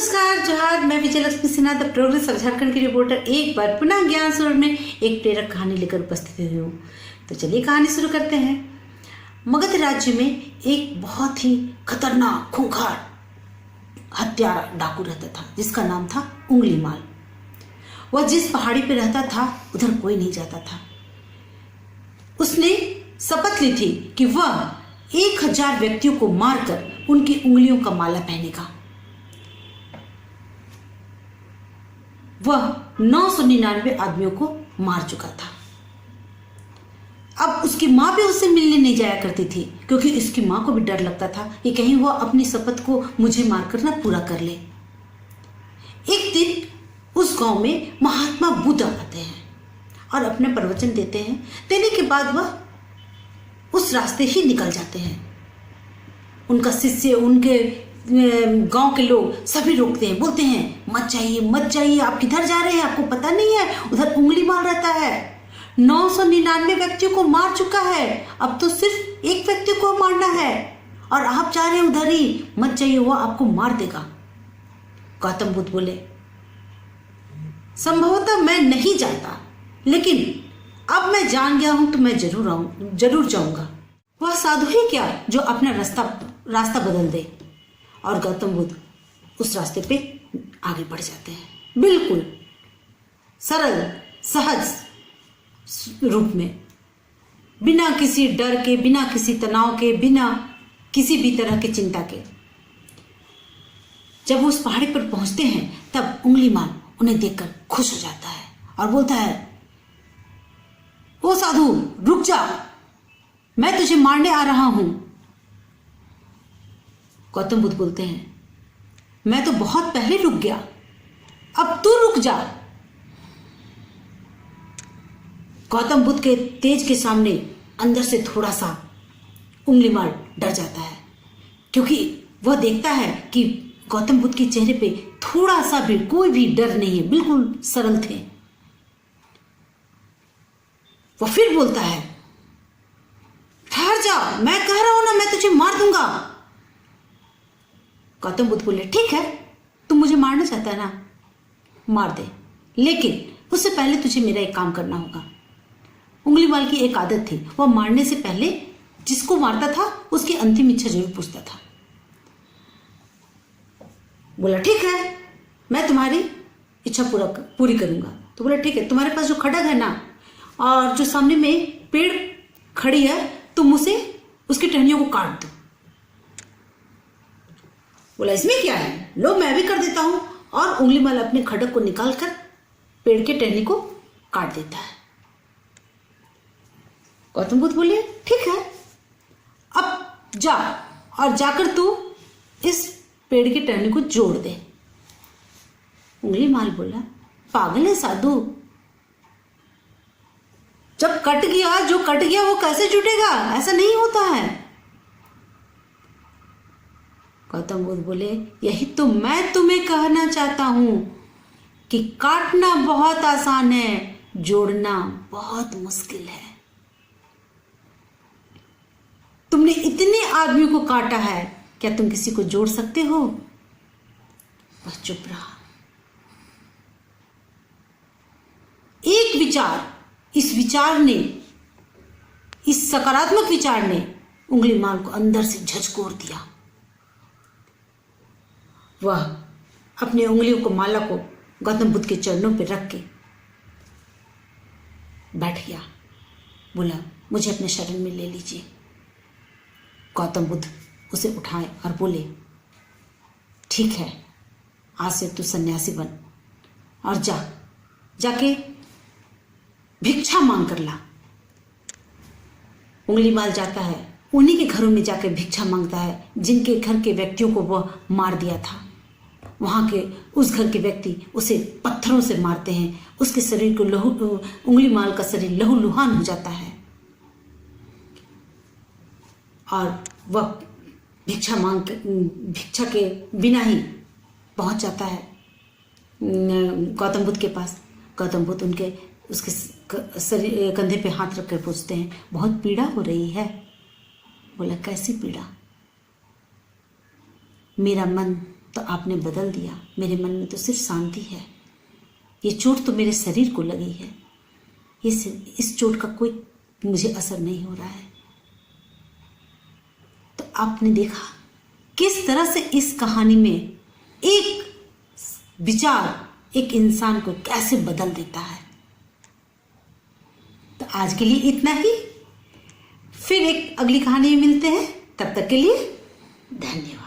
नमस्कार जोहार, मैं Vijayalakshmi Sinha the progress of Jharkhand की रिपोर्टर एक बार पुनः ज्ञान स्वरूप में एक प्रेरक कहानी लेकर उपस्थित हुई हूँ। तो चलिए कहानी शुरू करते हैं। मगध राज्य में एक बहुत ही खतरनाक खूंखार हत्यारा डाकू रहता था जिसका नाम था उंगलीमाल। वह जिस पहाड़ी पर रहता था उधर कोई नहीं जाता था। उसने शपथ ली थी कि वह 1000 व्यक्तियों को मारकर उनकी उंगलियों का माला पहनेगा। वह 999 आदमियों को मार चुका था। अब उसकी मां भी उससे मिलने नहीं जाया करती थी क्योंकि उसकी मां को भी डर लगता था कि कहीं वह अपनी शपथ को मुझे मारकर ना पूरा कर ले। एक दिन उस गांव में महात्मा बुद्ध आते हैं और अपने प्रवचन देते हैं। देने के बाद वह उस रास्ते ही निकल जाते हैं। उनका शिष्य, उनके गांव के लोग सभी रोकते हैं, बोलते हैं मत जाइए, आप किधर जा रहे हैं, आपको पता नहीं है उधर उंगलीमाल रहता है। 999 व्यक्तियों को मार चुका है, अब तो सिर्फ एक व्यक्ति को मारना है और आप जा रहे हैं उधर ही, मत जाइए, वो आपको मार देगा। गौतम बुद्ध बोले संभवतः मैं नहीं जाता, लेकिन अब मैं जान गया हूं तो मैं जरूर जाऊंगा। वह साधु ही क्या जो अपना रास्ता बदल दे। और गौतम बुद्ध उस रास्ते पे आगे बढ़ जाते हैं, बिल्कुल सरल सहज रूप में, बिना किसी डर के, बिना किसी तनाव के, बिना किसी भी तरह की चिंता के। जब वो उस पहाड़ी पर पहुंचते हैं तब उंगलीमाल उन्हें देखकर खुश हो जाता है और बोलता है ओ साधु रुक जा, मैं तुझे मारने आ रहा हूं। गौतम बुद्ध बोलते हैं मैं तो बहुत पहले रुक गया, अब तू रुक जा। गौतम बुद्ध के तेज के सामने अंदर से थोड़ा सा उंगलीमाल डर जाता है क्योंकि वह देखता है कि गौतम बुद्ध के चेहरे पे थोड़ा सा भी कोई भी डर नहीं है, बिल्कुल सरल थे। वह फिर बोलता है ठहर जा, मैं कह रहा हूं ना, मैं तुझे मार दूंगा। गौतम बुद्ध बोले ठीक है, तुम मुझे मारना चाहता है ना, मार दे, लेकिन उससे पहले तुझे मेरा एक काम करना होगा। उंगलीमाल की एक आदत थी, वह मारने से पहले जिसको मारता था उसकी अंतिम इच्छा जरूर पूछता था। बोला ठीक है, मैं तुम्हारी इच्छा पूरी करूंगा। तो बोला ठीक है, तुम्हारे पास जो खड्ग है ना और जो सामने में पेड़ खड़ी है, तुम उसे उसकी टहनियों को काट दो। बोला इसमें क्या है, लो मैं भी कर देता हूं। और उंगलीमाल अपने खड्ग को निकालकर पेड़ के टहनी को काट देता है। गौतम बुद्ध बोले ठीक है, अब जा और जाकर तू इस पेड़ की टहनी को जोड़ दे। उंगलीमाल बोला पागल है साधु, जब कट गया, जो कट गया वो कैसे जुटेगा, ऐसा नहीं होता है। गौतम बुद्ध बोले यही तो मैं तुम्हें कहना चाहता हूं कि काटना बहुत आसान है, जोड़ना बहुत मुश्किल है। तुमने इतने आदमियों को काटा है, क्या तुम किसी को जोड़ सकते हो? बस चुप रहा। एक विचार, इस सकारात्मक विचार ने उंगलीमाल को अंदर से झकझोर दिया। वह अपने उंगलियों को, माला को गौतम बुद्ध के चरणों पर रख के बैठ गया। बोला मुझे अपने शरण में ले लीजिए। गौतम बुद्ध उसे उठाए और बोले ठीक है, आज से तू सन्यासी बन और जाके भिक्षा मांग कर ला। उंगलीमाल जाता है, उन्हीं के घरों में जाकर भिक्षा मांगता है जिनके घर के व्यक्तियों को वह मार दिया था। वहां के उस घर के व्यक्ति उसे पत्थरों से मारते हैं, उसके शरीर को उंगलीमाल का शरीर लहूलुहान हो जाता है और वह भिक्षा के बिना ही पहुंच जाता है गौतम बुद्ध के पास। गौतम बुद्ध उसके शरीर कंधे पे हाथ रख कर पूछते हैं बहुत पीड़ा हो रही है? बोला कैसी पीड़ा? मेरा मन तो आपने बदल दिया। मेरे मन में तो सिर्फ शांति है। ये चोट तो मेरे शरीर को लगी है, इस चोट का कोई मुझे असर नहीं हो रहा है। तो आपने देखा किस तरह से इस कहानी में एक विचार एक इंसान को कैसे बदल देता है। तो आज के लिए इतना ही, फिर एक अगली कहानी में मिलते हैं। तब तक के लिए धन्यवाद।